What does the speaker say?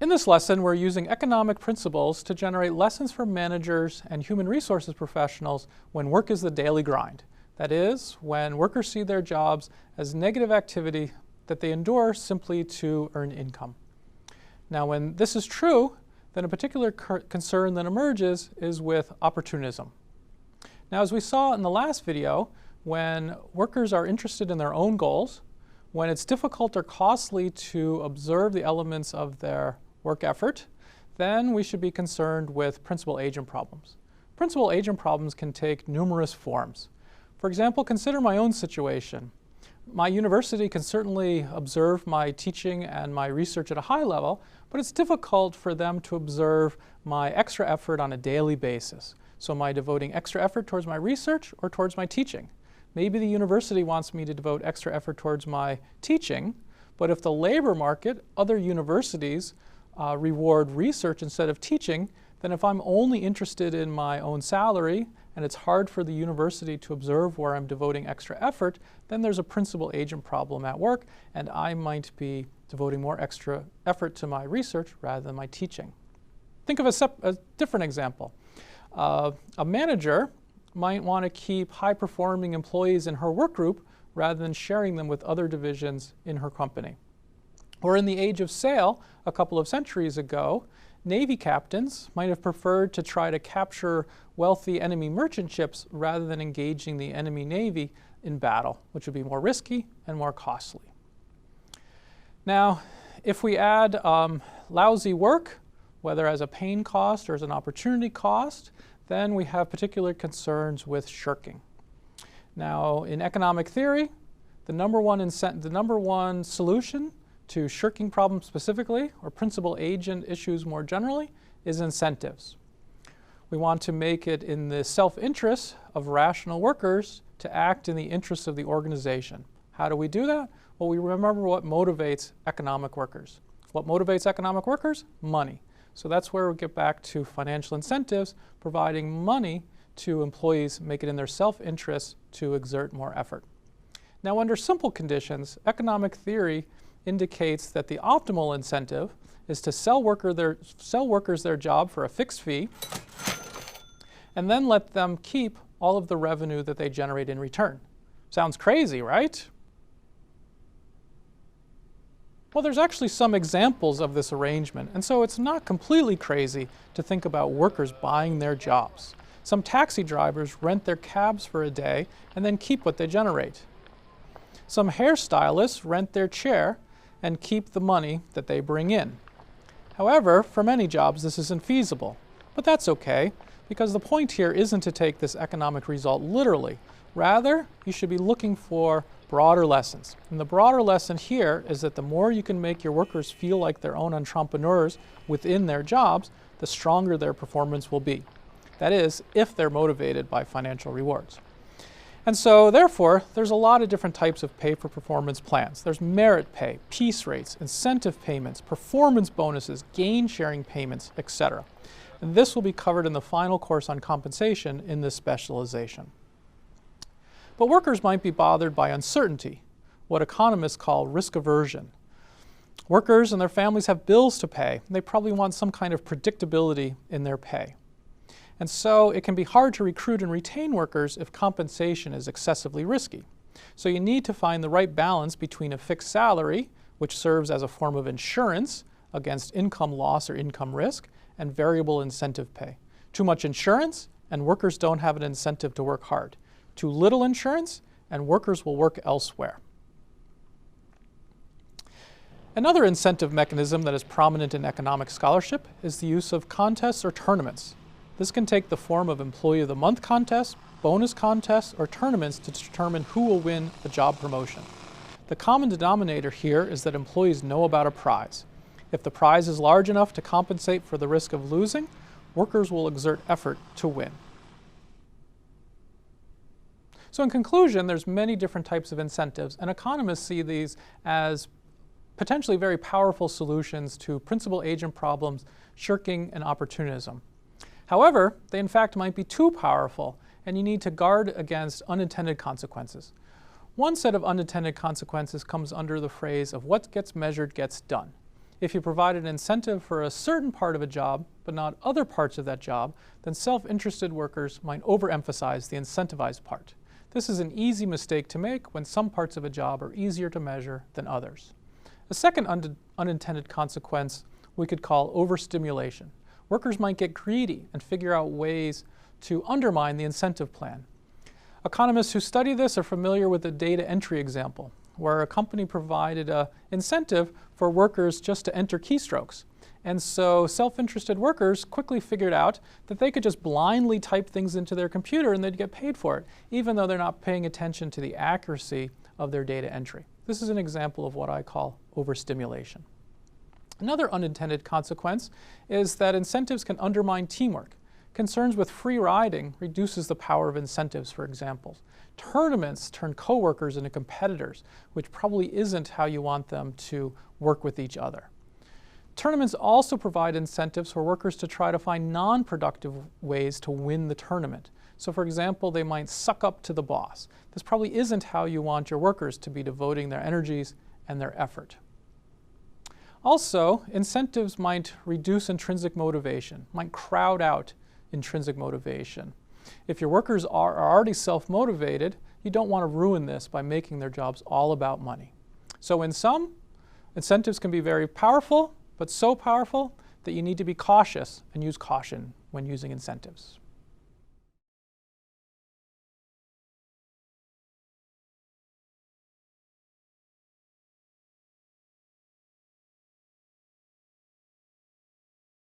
In this lesson, we're using economic principles to generate lessons for managers and human resources professionals when work is the daily grind. That is, when workers see their jobs as negative activity that they endure simply to earn income. Now, when this is true, then a particular concern that emerges is with opportunism. Now, as we saw in the last video, when workers are interested in their own goals, when it's difficult or costly to observe the elements of their work effort, then we should be concerned with principal-agent problems. Principal-agent problems can take numerous forms. For example, consider my own situation. My university can certainly observe my teaching and my research at a high level, but it's difficult for them to observe my extra effort on a daily basis. So am I devoting extra effort towards my research or towards my teaching? Maybe the university wants me to devote extra effort towards my teaching, but if the labor market, other universities, reward research instead of teaching, then if I'm only interested in my own salary and it's hard for the university to observe where I'm devoting extra effort, then there's a principal-agent problem at work, and I might be devoting more extra effort to my research rather than my teaching. Think of a different example. A manager might want to keep high-performing employees in her work group rather than sharing them with other divisions in her company. Or in the age of sail, a couple of centuries ago, Navy captains might have preferred to try to capture wealthy enemy merchant ships rather than engaging the enemy navy in battle, which would be more risky and more costly. Now, if we add lousy work, whether as a pain cost or as an opportunity cost, then we have particular concerns with shirking. Now, in economic theory, the number one solution to shirking problems specifically, or principal-agent issues more generally, is incentives. We want to make it in the self-interest of rational workers to act in the interests of the organization. How do we do that? Well, we remember what motivates economic workers. What motivates economic workers? Money. So that's where we get back to financial incentives, providing money to employees, make it in their self-interest to exert more effort. Now, under simple conditions, economic theory indicates that the optimal incentive is to sell workers their job for a fixed fee and then let them keep all of the revenue that they generate in return. Sounds crazy, right? Well, there's actually some examples of this arrangement, and so it's not completely crazy to think about workers buying their jobs. Some taxi drivers rent their cabs for a day and then keep what they generate. Some hairstylists rent their chair and keep the money that they bring in. However, for many jobs this isn't feasible, but that's okay, because the point here isn't to take this economic result literally. Rather, you should be looking for broader lessons. And the broader lesson here is that the more you can make your workers feel like their own entrepreneurs within their jobs, the stronger their performance will be. That is, if they're motivated by financial rewards. And so, therefore, there's a lot of different types of pay-for-performance plans. There's merit pay, piece rates, incentive payments, performance bonuses, gain-sharing payments, etc. And this will be covered in the final course on compensation in this specialization. But workers might be bothered by uncertainty, what economists call risk aversion. Workers and their families have bills to pay, and they probably want some kind of predictability in their pay. And so it can be hard to recruit and retain workers if compensation is excessively risky. So you need to find the right balance between a fixed salary, which serves as a form of insurance against income loss or income risk, and variable incentive pay. Too much insurance, and workers don't have an incentive to work hard. Too little insurance, and workers will work elsewhere. Another incentive mechanism that is prominent in economic scholarship is the use of contests or tournaments. This can take the form of Employee of the Month contests, bonus contests, or tournaments to determine who will win a job promotion. The common denominator here is that employees know about a prize. If the prize is large enough to compensate for the risk of losing, workers will exert effort to win. So in conclusion, there's many different types of incentives, and economists see these as potentially very powerful solutions to principal-agent problems, shirking, and opportunism. However, they in fact might be too powerful, and you need to guard against unintended consequences. One set of unintended consequences comes under the phrase of what gets measured gets done. If you provide an incentive for a certain part of a job, but not other parts of that job, then self-interested workers might overemphasize the incentivized part. This is an easy mistake to make when some parts of a job are easier to measure than others. A second unintended consequence we could call overstimulation. Workers might get greedy and figure out ways to undermine the incentive plan. Economists who study this are familiar with the data entry example, where a company provided an incentive for workers just to enter keystrokes. And so self-interested workers quickly figured out that they could just blindly type things into their computer and they'd get paid for it, even though they're not paying attention to the accuracy of their data entry. This is an example of what I call overstimulation. Another unintended consequence is that incentives can undermine teamwork. Concerns with free riding reduces the power of incentives, for example. Tournaments turn coworkers into competitors, which probably isn't how you want them to work with each other. Tournaments also provide incentives for workers to try to find non-productive ways to win the tournament. So for example, they might suck up to the boss. This probably isn't how you want your workers to be devoting their energies and their effort. Also, incentives might reduce intrinsic motivation, might crowd out intrinsic motivation. If your workers are already self-motivated, you don't want to ruin this by making their jobs all about money. So in sum, incentives can be very powerful, but so powerful that you need to be cautious and use caution when using incentives.